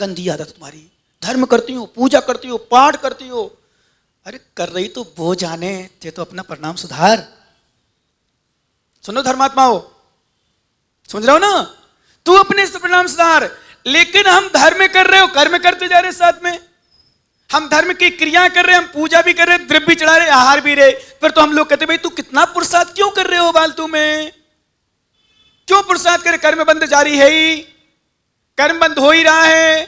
गंदी आदत तुम्हारी, धर्म करती हो, पूजा करती हो, पाठ करती हो, अरे कर रही तो वो जाने, ते तो अपना परिणाम सुधार। सुनो धर्मात्माओ, समझ रहे हो ना, तू अपने परिणाम सुधार। लेकिन हम धर्म कर रहे हो, कर्म करते जा रहे साथ में, हम धर्म की क्रिया कर रहे हैं, हम पूजा भी कर रहे हैं, द्रव्य भी चढ़ा रहे, आहार भी रहे, फिर तो हम लोग कहते भाई तू कितना पुरुषार्थ क्यों कर रहे हो फालतू में, क्यों पुरुषार्थ करे, कर्म बंद जारी है ही, कर्म बंद हो ही रहा है,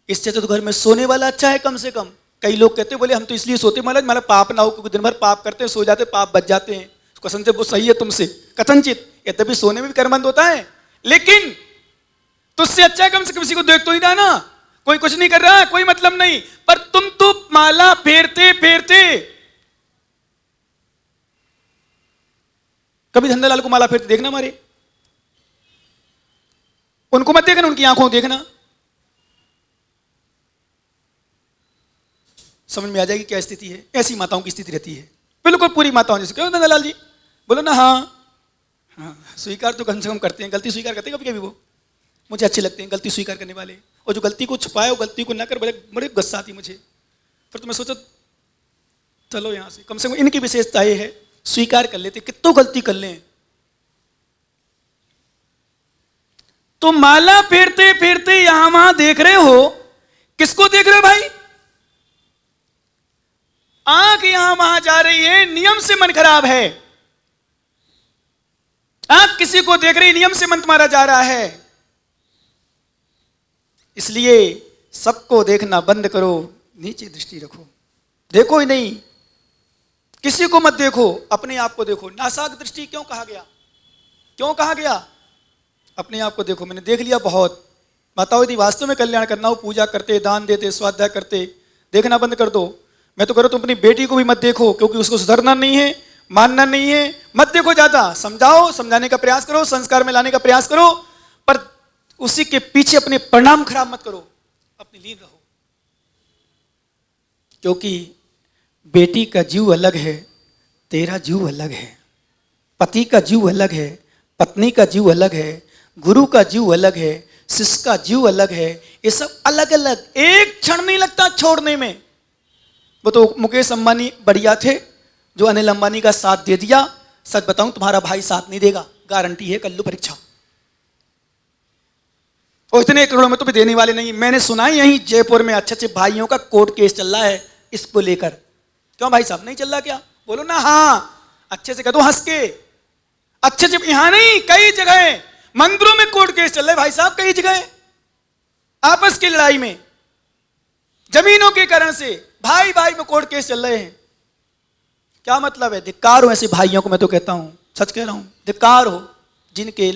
इससे तो घर में सोने वाला अच्छा है कम से कम। कई लोग कहते बोले हम तो इसलिए सोते महाराज हमारा पाप ना हो, क्योंकि दिन भर पाप करते हैं, सो जाते, पाप बच जाते हैं। कथन से वो सही है तुमसे, कथनचित, यद्यपि सोने में भी कर्म बंद होता है, लेकिन तुझसे अच्छा है कम से कम किसी को देख तो ही रहा ना, कोई कुछ नहीं कर रहा, कोई मतलब नहीं, पर तुम तो माला फेरते फेरते, कभी धंधालाल को माला फेरते देखना, हमारे उनको मत देखना, उनकी आंखों देखना, समझ में आ जाएगी क्या स्थिति है। ऐसी माताओं की स्थिति रहती है, बिल्कुल पूरी माताओं जैसे। क्यों धंधालाल जी, बोलो ना, हाँ स्वीकार तो कम से कम करते हैं, गलती स्वीकार करते हैं कभी कभी, वो मुझे अच्छे लगते हैं गलती स्वीकार करने वाले, और जो गलती को छुपाए वो गलती को ना कर, बड़े गुस्सा आती मुझे। फिर तो मैं सोचा चलो यहां से, कम से कम इनकी विशेषता ये है, स्वीकार कर लेते, कितनों गलती कर लें। तो माला फेरते फेरते यहां वहां देख रहे हो, किसको देख रहे हो भाई, आंख यहां वहां जा रही है, नियम से मन खराब है, आंख किसी को देख रही, नियम से मन तुम्हारा जा रहा है। इसलिए सबको देखना बंद करो, नीचे दृष्टि रखो, देखो ही नहीं, किसी को मत देखो, अपने आप को देखो। नासाक दृष्टि क्यों कहा गया, क्यों कहा गया, अपने आप को देखो। मैंने देख लिया बहुत, माताओं यदि वास्तव में कल्याण करना हो, पूजा करते, दान देते, स्वाध्याय करते, देखना बंद कर दो। मैं तो कह रहा हूं तुम अपनी बेटी को भी मत देखो, क्योंकि उसको सुधरना नहीं है, मानना नहीं है, मत देखो ज्यादा, समझाओ, समझाने का प्रयास करो, संस्कार में लाने का प्रयास करो, पर उसी के पीछे अपने परिणाम खराब मत करो, अपनी लीन रहो। क्योंकि बेटी का जीव अलग है, तेरा जीव अलग है, पति का जीव अलग है, पत्नी का जीव अलग है, गुरु का जीव अलग है, शिष्य का जीव अलग है, ये सब अलग अलग, एक क्षण नहीं लगता छोड़ने में। वो तो मुकेश अंबानी बढ़िया थे जो अनिल अंबानी का साथ दे दिया। सच बताऊं तुम्हारा भाई साथ नहीं देगा, गारंटी है, कर लो परीक्षा, और इतने करोड़ों में तो भी देने वाले नहीं। मैंने सुना है यहीं जयपुर में अच्छे अच्छे भाइयों का कोर्ट केस चल रहा है इसको लेकर। क्यों भाई साहब, नहीं चल रहा क्या, बोलो ना हाँ, अच्छे से कह दो हंस के, अच्छे से, यहां नहीं कई जगह मंदिरों में कोर्ट केस चल रहे भाई साहब, कई जगह आपस की लड़ाई में, जमीनों के कारण से भाई भाई में कोर्ट केस चल रहे हैं। क्या मतलब है, धिक्कार हो ऐसे भाइयों को, मैं तो कहता हूं, सच कह रहा हूं, धिक्कार हो जिनके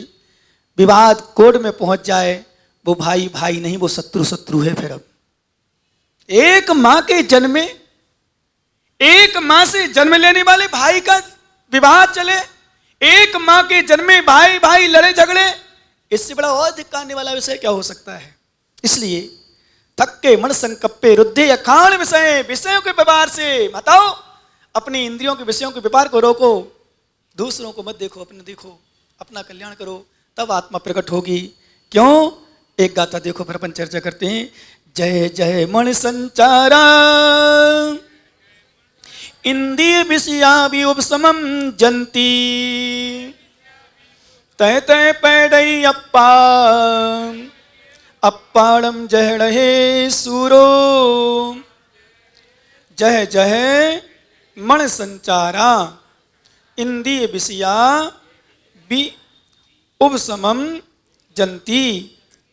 विवाद कोर्ट में पहुंच जाए। वो भाई भाई नहीं, वो शत्रु शत्रु है। फिर अब एक मां के जन्म में, एक मां से जन्म लेने वाले भाई का विवाद चले, एक मां के जन्म में भाई भाई लड़े झगड़े, इससे बड़ा और धिक्कारने वाला विषय क्या हो सकता है। इसलिए थक्के मन संकप्पे रुद्धे अखाण विषय, विषयों के व्यवहार से बताओ, अपनी इंद्रियों के विषयों के व्यापार को रोको, दूसरों को मत देखो, अपने देखो, अपना कल्याण करो, तब आत्मा प्रकट होगी। क्यों, एक गाथा देखो, फिर अपन चर्चा करते हैं। जय जय मण संचारा इंद्रिय विषया उपशमम जंती, तय तय पैडई अप्पा अप्पाड़म जय रहे सूरो। जय जय मण संचारा इंद्रिय विषया उपशमम जंती,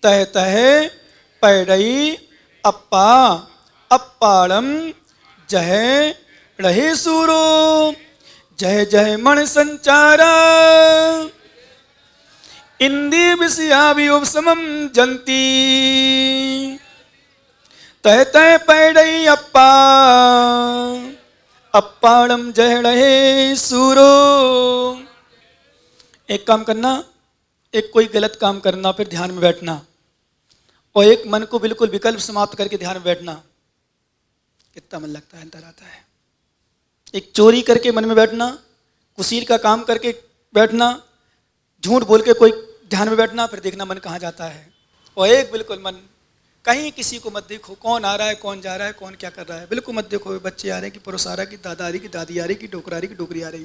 तह तह पैडई अप्पा अप्पाड़म जय रहे सूरो। जय जय मण संचारा इंद्रिय विषया उपशमम जंती, तह तह पैडई अप्पा अप्पाड़म जय रहे सूरो। एक काम करना, एक कोई गलत काम करना, फिर ध्यान में बैठना, और एक मन को बिल्कुल विकल्प समाप्त करके ध्यान में बैठना, कितना मन लगता है, अंतर आता है। एक चोरी करके मन में बैठना, कुसीर का काम करके बैठना, झूठ बोल के कोई ध्यान में बैठना, फिर देखना मन कहाँ जाता है। और एक बिल्कुल मन कहीं किसी को मत देखो कौन आ रहा है, कौन जा रहा है, कौन क्या कर रहा है, बिल्कुल मत देखो। बच्चे आ रहे हैं कि पुरुष आ रहा है कि दादा आ रही, कि दादी आ रही, कि डोकरा आ रही, कि डोकरी आ रही।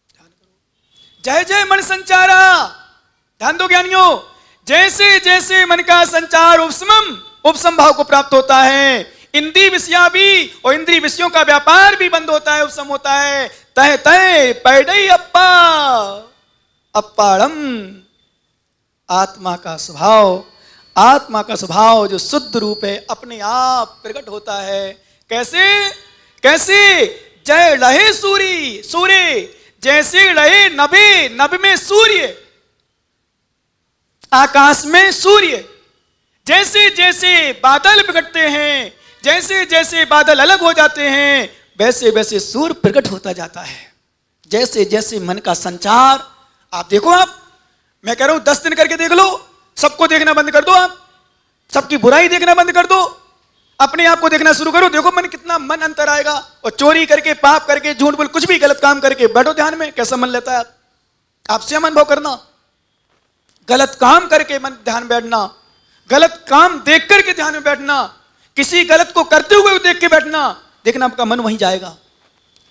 ध्यान करो। जय जय मन संचारा। ध्यान दो ज्ञानियों, जैसे जैसे मन का संचार उपसम भाव को प्राप्त होता है, इंद्रिय विषया भी और इंद्रिय विषयों का व्यापार भी बंद होता है, उपसम होता है। तय तय पैडई अप्पा अप्पाड़म। आत्मा का स्वभाव, आत्मा का स्वभाव जो शुद्ध रूप है अपने आप प्रकट होता है। कैसे कैसे? जय लहे सूर्य, सूर्य जैसे लहे नभे, नभ में सूर्य, आकाश में सूर्य। जैसे जैसे बादल प्रकटते हैं, जैसे जैसे बादल अलग हो जाते हैं, वैसे वैसे सूर्य प्रकट होता जाता है। जैसे जैसे मन का संचार, आप देखो, आप मैं कह रहा हूं 10 दिन करके देख लो, सबको देखना बंद कर दो, आप सबकी बुराई देखना बंद कर दो, अपने आप को देखना शुरू करो। देखो मन कितना मन अंतर आएगा। और चोरी करके, पाप करके, झूठ बोल, कुछ भी गलत काम करके बैठो ध्यान में, कैसा मन लेता है। आप स्वयं अनुभव करना। गलत काम करके मन ध्यान बैठना, गलत काम देख करके ध्यान में बैठना, किसी गलत को करते हुए देख के बैठना, देखना आपका मन वहीं जाएगा।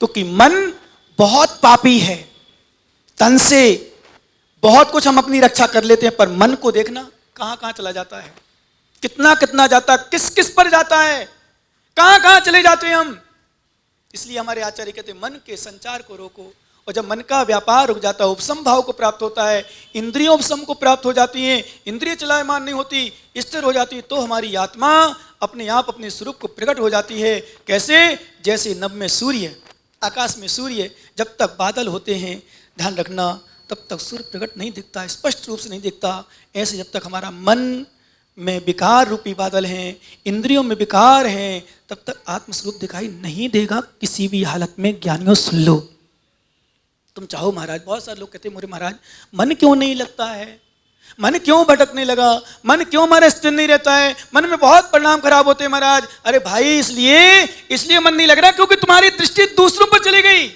क्योंकि मन बहुत पापी है। तन से बहुत कुछ हम अपनी रक्षा कर लेते हैं, पर मन को देखना कहां कहां चला जाता है, कितना कितना जाता, किस किस पर जाता है, कहां कहां चले जाते हैं हम। इसलिए हमारे आचार्य कहते हैं मन के संचार को रोको। और जब मन का व्यापार रुक जाता है, उपसम भाव को प्राप्त होता है, इंद्रियों उपसम को प्राप्त हो जाती हैं, इंद्रिय चलायमान नहीं होती, स्थिर हो जाती, तो हमारी आत्मा अपने आप अपने स्वरूप को प्रकट हो जाती है। कैसे? जैसे नभ में सूर्य, आकाश में सूर्य। जब तक बादल होते हैं, ध्यान रखना, तब तक सूर्य प्रकट नहीं दिखता, स्पष्ट रूप से नहीं दिखता। ऐसे जब तक हमारा मन में विकार रूपी बादल हैं, इंद्रियों में विकार हैं, तब तक आत्मस्वरूप दिखाई नहीं देगा किसी भी हालत में। ज्ञानियों सुन लो, तुम चाहो महाराज, बहुत सारे लोग कहते हैं मोरे महाराज मन क्यों नहीं लगता है, मन क्यों भटकने लगा, मन क्यों हमारा स्थिर नहीं रहता है, मन में बहुत परिणाम खराब होते हैं महाराज। अरे भाई, इसलिए मन नहीं लग रहा क्योंकि तुम्हारी दृष्टि दूसरों पर चली गई,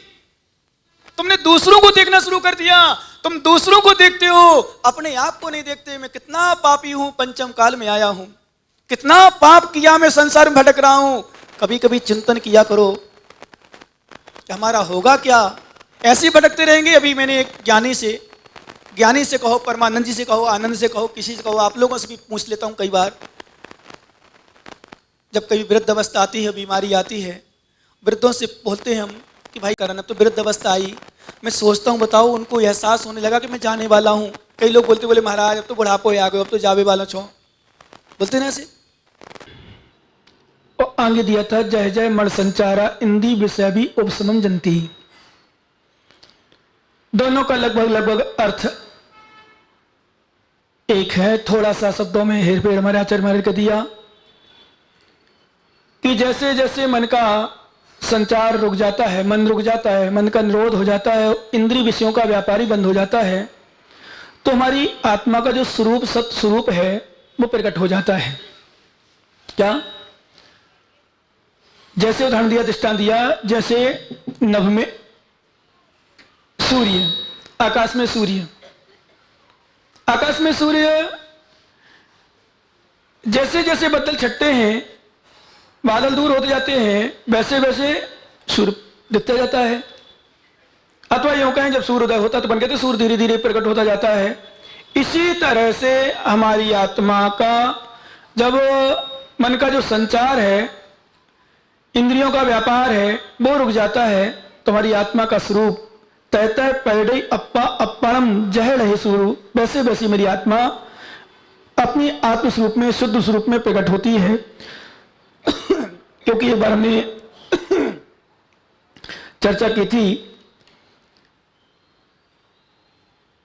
तुमने दूसरों को देखना शुरू कर दिया। तुम दूसरों को देखते हो, अपने आप को नहीं देखते। मैं कितना पापी हूं, पंचम काल में आया हूं, कितना पाप किया, मैं संसार में भटक रहा हूं। कभी कभी चिंतन किया करो कि हमारा होगा क्या, ऐसे ही भटकते रहेंगे। अभी मैंने एक ज्ञानी से कहो, परमानंद जी से कहो, आनंद से कहो, किसी से कहो, आप लोगों से भी पूछ लेता हूं कई बार। जब कभी वृद्ध अवस्था आती है, बीमारी आती है, वृद्धों से बोलते हैं हम कि भाई करना, तो वृद्ध अवस्था आई, मैं सोचता हूं बताओ उनको एहसास होने लगा कि मैं जाने वाला हूं। कई लोग बोले महाराज अब तो बुढ़ापो आ गए, अब तो जावे वाला छो, बोलते ना ऐसे। और आगे दिया था जय जय मण संचारा, इंद्री विषय भी उपसमम जनती। दोनों का लगभग अर्थ एक है। थोड़ा सा शब्दों में हेर फेर हमारे आचार्य महाराज का दिया कि जैसे जैसे मन का संचार रुक जाता है, मन रुक जाता है, मन का निरोध हो जाता है, इंद्रिय विषयों का व्यापारी बंद हो जाता है, तो हमारी आत्मा का जो स्वरूप, सत स्वरूप है, वो प्रकट हो जाता है। क्या? जैसे उदाहरण दिया, दृष्टांत दिया, जैसे नभ में सूर्य, आकाश में सूर्य, आकाश में सूर्य, जैसे जैसे बादल छटते हैं, बादल दूर होते जाते हैं, वैसे वैसे सूर्य दिखता जाता है। अथवा यूं कहें, जब सूर्योदय होता है तो बन कहते सूर्य धीरे धीरे प्रकट होता जाता है। इसी तरह से हमारी आत्मा का जब मन का जो संचार है, इंद्रियों का व्यापार है, वो रुक जाता है, तो हमारी आत्मा का स्वरूप तय पैडई अप्पा अप्पणम जह रहे स्वरूप, वैसे वैसे मेरी आत्मा अपनी आत्म स्वरूप में, शुद्ध स्वरूप में प्रकट होती है। क्योंकि एक बार हमने चर्चा की थी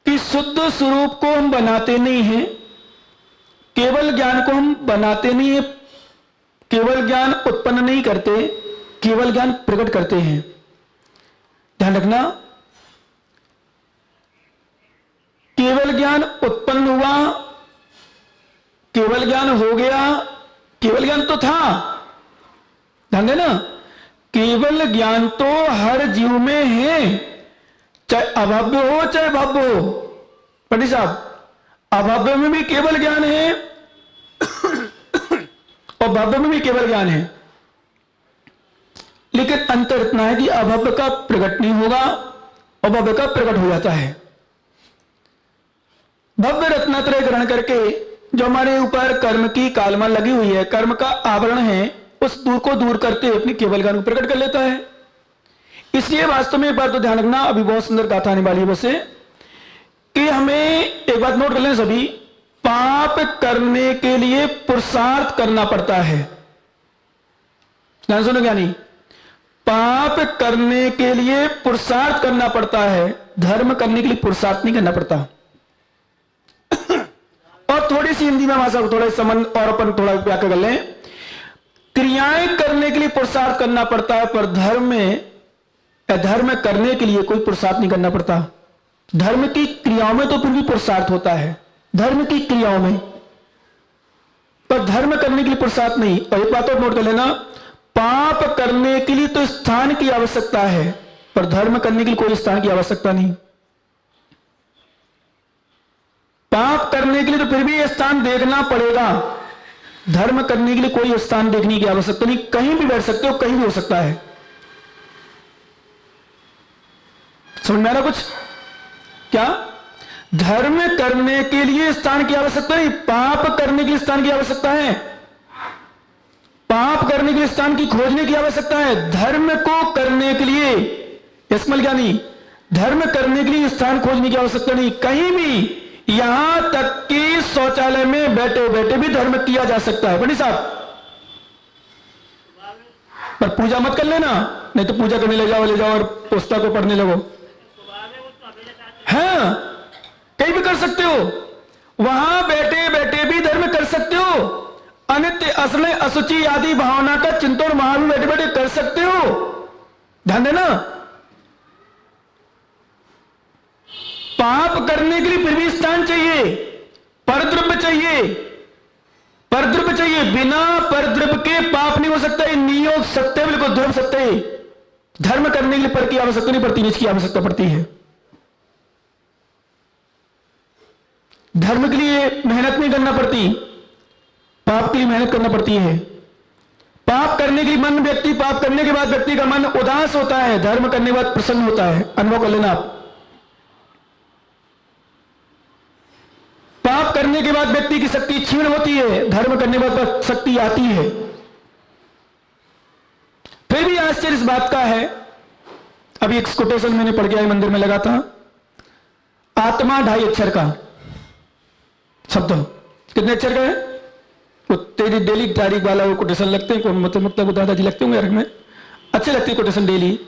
कि शुद्ध स्वरूप को हम बनाते नहीं हैं, केवल ज्ञान को हम बनाते नहीं हैं, केवल ज्ञान उत्पन्न नहीं करते, केवल ज्ञान प्रकट करते हैं। ध्यान रखना, केवल ज्ञान उत्पन्न हुआ, केवल ज्ञान हो गया, केवल ज्ञान तो था, ध्यान देना, केवल ज्ञान तो हर जीव में है, चाहे अभव्य हो चाहे भव्य हो। पंडित साहब, अभव्य में भी केवल ज्ञान है और भव्य में भी केवल ज्ञान है, लेकिन अंतर इतना है कि अभव्य का प्रकट नहीं होगा और भव्य का प्रकट हो जाता है। भव्य रत्नत्रय ग्रहण करके जो हमारे ऊपर कर्म की कालमा लगी हुई है, कर्म का आवरण है, उस दूर को दूर करते अपनी केवल ज्ञान को प्रकट कर लेता है। इसलिए वास्तव में एक बार तो ध्यान रखना, अभी बहुत सुंदर गाथा आने वाली है वैसे, कि हमें एक बात नोट कर लें सभी, पाप करने के लिए पुरुषार्थ करना पड़ता है। ध्यान सुनो क्या नहीं, पाप करने के लिए पुरुषार्थ करना पड़ता है, धर्म करने के लिए पुरुषार्थ नहीं करना पड़ता। और थोड़ी सी हिंदी में भाषा को थोड़ा संबंध और अपन थोड़ा व्याख्या कर लें, क्रियाएं करने के लिए पुरुषार्थ करना पड़ता है, पर धर्म करने के लिए कोई पुरुषार्थ नहीं करना पड़ता। धर्म की क्रियाओं में तो फिर भी पुरुषार्थ होता है, धर्म की क्रियाओं में, पर धर्म करने के लिए पुरुषार्थ नहीं। और एक बात और नोट कर लेना, पाप करने के लिए तो स्थान की आवश्यकता है, पर धर्म करने के लिए कोई स्थान की आवश्यकता नहीं। पाप करने के लिए तो फिर भी स्थान देखना पड़ेगा, धर्म करने के लिए कोई स्थान देखने की आवश्यकता नहीं, कहीं भी बैठ सकते हो, कहीं भी हो सकता है। समझ में आ रहा कुछ? क्या धर्म करने के लिए स्थान की आवश्यकता नहीं, पाप करने के लिए स्थान की आवश्यकता है। पाप करने के लिए स्थान की खोजने की आवश्यकता है, धर्म को करने के लिए, इसमल क्या नहीं, धर्म करने के लिए स्थान खोजने की आवश्यकता नहीं। कहीं भी, यहां तक कि शौचालय में बैठे बैठे भी धर्म किया जा सकता है। पंडित साहब, पर पूजा मत कर लेना, नहीं तो पूजा करने ले जाओ और पुस्तक को पढ़ने लगो। हाँ, कहीं भी कर सकते हो, वहां बैठे बैठे भी धर्म कर सकते हो। अनित्य, असलय, असुचि आदि भावना का चिंतन वहां भी बैठे बैठे कर सकते हो। ध्यान देना, पाप करने के लिए फिर भी स्थान चाहिए, परद्रव्य चाहिए, परद्रव्य चाहिए। बिना परद्रव्य के पाप नहीं हो सकता। नियोग सत्य, बिल्कुल ध्रुव सत्य। धर्म करने के लिए पर की आवश्यकता नहीं पड़ती, निज की आवश्यकता पड़ती है। धर्म के लिए मेहनत नहीं करना पड़ती, पाप के लिए मेहनत करना पड़ती है। पाप करने के लिए मन व्यक्ति, पाप करने के बाद व्यक्ति का मन उदास होता है, धर्म करने के बाद प्रसन्न होता है। अनुभव कर लेना आप। पाप करने के बाद व्यक्ति की शक्ति क्षीण होती है, धर्म करने के बाद शक्ति आती है। फिर भी आश्चर्य इस बात का है, अभी एक कोटेशन मैंने पढ़ के मंदिर में लगा था, आत्मा 2.5 अक्षर का शब्द। कितने अक्षर का है वो? तेरी डेली तारीख वाला वो कोटेशन लगते हैं, कौन मतलब दादाजी लगते होंगे अर्घ में, अच्छे लगते हैं कोटेशन डेली,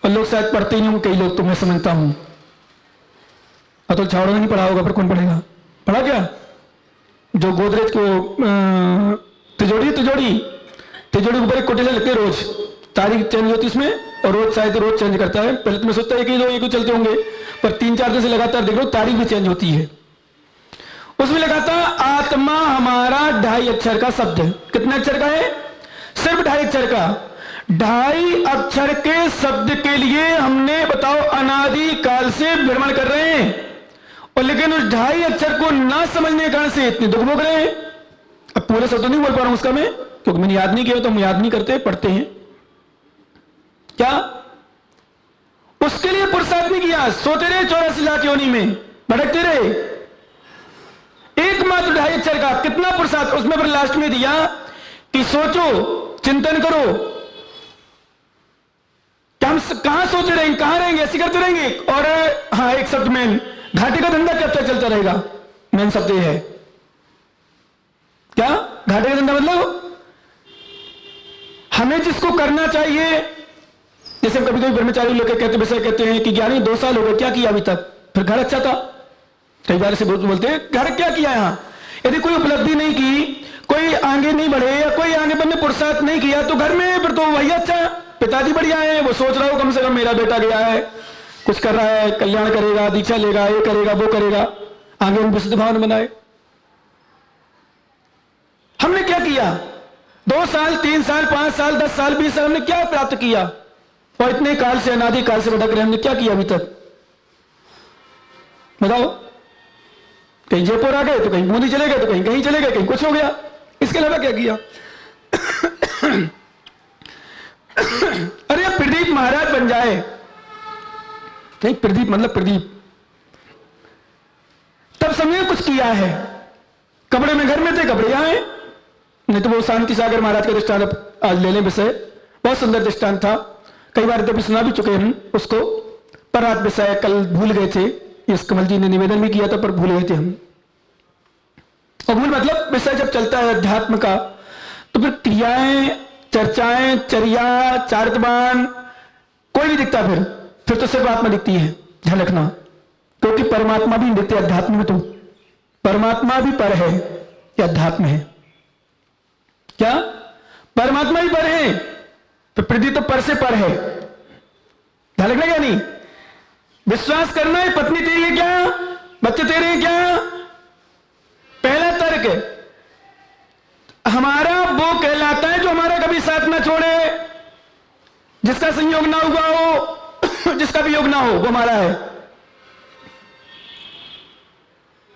और लोग शायद पढ़ते नहीं होंगे, कई लोग तो मैं समझता हूं। अतुल छावड़ा ने नहीं पढ़ा होगा, पर कौन पढ़ेगा? पढ़ा क्या? जो गोदरेज को तिजोरी के ऊपर एक कोटेशन लगते हैं, रोज तारीख चेंज होती है इसमें, और रोज शायद रोज चेंज करता है। पहले तो मैं सोचता है कि दो एक चलते होंगे, पर 3-4 दिन से लगातार देख लो तारीख भी चेंज होती है। उसमें लगा था आत्मा हमारा 2.5 अक्षर का शब्द है। कितने अक्षर का है? सिर्फ 2.5 अक्षर का। 2.5 अक्षर के शब्द के लिए हमने बताओ अनादि काल से भ्रमण कर रहे हैं, और लेकिन उस 2.5 अक्षर को ना समझने के कारण से इतने दुख भोग रहे हैं। अब पूरे शब्द नहीं बोल पा रहा हूं उसका मैं, क्योंकि मैंने याद नहीं किया, तो हम याद नहीं करते, पढ़ते हैं क्या? उसके लिए पुरुषार्थ नहीं किया, सोते रहे 84 लाख योनि में भटकते रहे। एकमात्र 2.5 अक्षर का कितना पुरुषार्थ उसमें पर लास्ट में दिया कि सोचो, चिंतन करो। क्या हम कहां सोते रहेंगे, कहां रहेंगे, ऐसे करते रहेंगे? और हाँ, एक शब्द में घाटे का धंधा कब तक चलता रहेगा? मेन शब्द यह है क्या? घाटे का धंधा मतलब हमें जिसको करना चाहिए, जैसे कभी कभी ब्रह्मचारी लोग कहते हैं कि ज्ञानी 2 साल हो गए, क्या किया अभी तक? फिर घर अच्छा था। कई बार से बोलते हैं घर क्या किया यहां? यदि कोई उपलब्धि नहीं की, कोई आगे नहीं बढ़े, या कोई आगे बढ़ने पुरुषार्थ नहीं किया, तो घर में फिर तो वही अच्छा। पिताजी बढ़िया है, वो सोच रहा हो कम से कम मेरा बेटा गया है, कुछ कर रहा है, कल्याण करेगा, दीक्षा लेगा, ये करेगा, वो करेगा, आगे हम विशुद्ध भावन बनाए। हमने क्या किया? 2 साल, 3 साल, 5 साल, 10 साल, 20 साल हमने क्या प्राप्त किया? और इतने काल से, अनादि काल से भटक रहे, हमने क्या किया अभी तक? बताओ। कहीं जयपुर आ गए, तो कहीं बूंदी चले गए, तो कहीं कहीं चले गए, कहीं कुछ हो गया। इसके इसके अलावा क्या किया? अरे प्रदीप महाराज बन जाए। नहीं, प्रदीप मतलब प्रदीप, तब समझे कुछ किया है। कपड़े में घर में थे, कपड़े यहां हैं। नहीं तो वो शांति सागर महाराज का दृष्टांत आज ले लें विषय, बहुत सुंदर दृष्टांत था, कई बार तो सुना भी चुके हम उसको। पर रात विषय कल भूल गए थे, इस कमल जी ने निवेदन भी किया था पर भूल गए थे हम। और भूल मतलब विषय जब चलता है अध्यात्म का तो फिर क्रियाएं, चर्चाएं, चर्या, चारित्रवान कोई नहीं दिखता, फिर तो सिर्फ आत्मा दिखती है। ध्यान रखना, क्योंकि परमात्मा भी नित्य अध्यात्म में, तो परमात्मा भी पर है, या अध्यात्म है क्या? परमात्मा ही पर है, तो पृथ्वी तो पर से पर है। ध्यान रखना क्या? नहीं विश्वास करना है पत्नी तेरी है क्या, बच्चे तेरे हैं क्या? पहला तर्क हमारा वो कहलाता है जो हमारा कभी साथ ना छोड़े, जिसका संयोग ना हुआ हो, जिसका भी योग ना हो, वो हमारा है।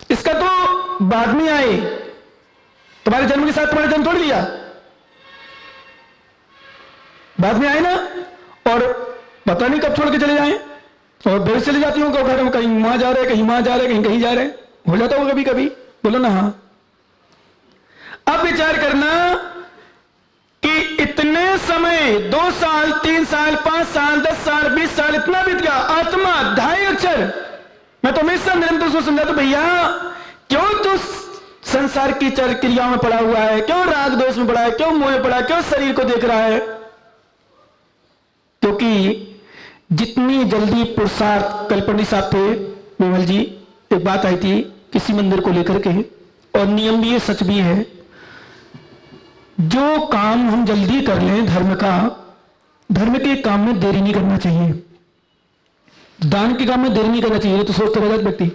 इसका तो बाद में आए, तुम्हारे जन्म के साथ तुम्हारा जन्म तोड़ लिया, बाद में आए ना, और पता नहीं कब छोड़ के चले जाएं, और फिर चले जाती हूँ घर में, कहीं वहां जा रहे, कहीं वहां जा रहे, कहीं कहीं जा रहे, हो जाता होगा कभी कभी, बोलो ना हाँ। अब विचार करना कि इतने समय 2 साल, 3 साल, 5 साल, 10 साल, 20 साल इतना बीत गया, आत्मा 2.5 अक्षर। मैं तो हमेशा निरंतर उसको समझाता, भैया क्यों तू संसार की चर क्रियाओं में पड़ा हुआ है, क्यों राग दोष में पड़ा है, क्यों मोह में पड़ा है, क्यों शरीर को देख रहा है? क्योंकि जितनी जल्दी पुरुषार्थ, कल पंडित साहब थे विमल जी, एक बात आई थी किसी मंदिर को लेकर के, और नियम भी है, सच भी है, जो काम हम जल्दी कर लें धर्म का, धर्म के काम में देरी नहीं करना चाहिए, दान के काम में देरी नहीं करना चाहिए। तो सोचता रहता व्यक्ति,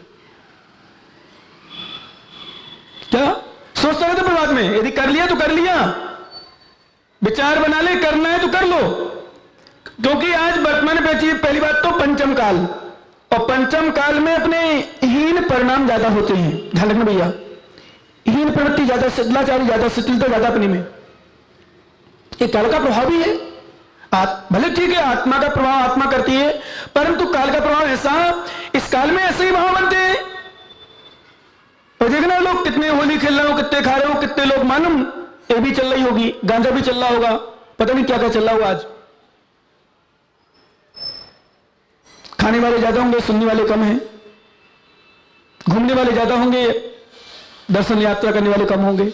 क्या सोचता रहता बाद में, यदि कर लिया तो कर लिया, विचार बना ले, करना है तो कर लो। क्योंकि आज वर्तमान में पहली बात तो पंचम काल, और पंचम काल में अपने हीन परिणाम ज्यादा होते हैं। ध्यान रखना भैया, हीन प्रवृत्ति ज्यादा, शिथिलाचारी ज्यादा, शिथिलता ज्यादा अपने में, ये काल का प्रभाव भी है। भले ठीक है आत्मा का प्रभाव आत्मा करती है, परंतु काल का प्रभाव ऐसा, इस काल में ऐसे ही भाव बनते हैं। और देखना लोग कितने होली खेल रहे हो, कितने खा रहे हो, कितने लोग मालूम ये भी चल रही होगी, गांजा भी चल रहा होगा, पता नहीं क्या क्या चल रहा होगा। आज खाने वाले ज्यादा होंगे, सुनने वाले कम हैं, घूमने वाले ज्यादा होंगे, दर्शन यात्रा करने वाले कम होंगे।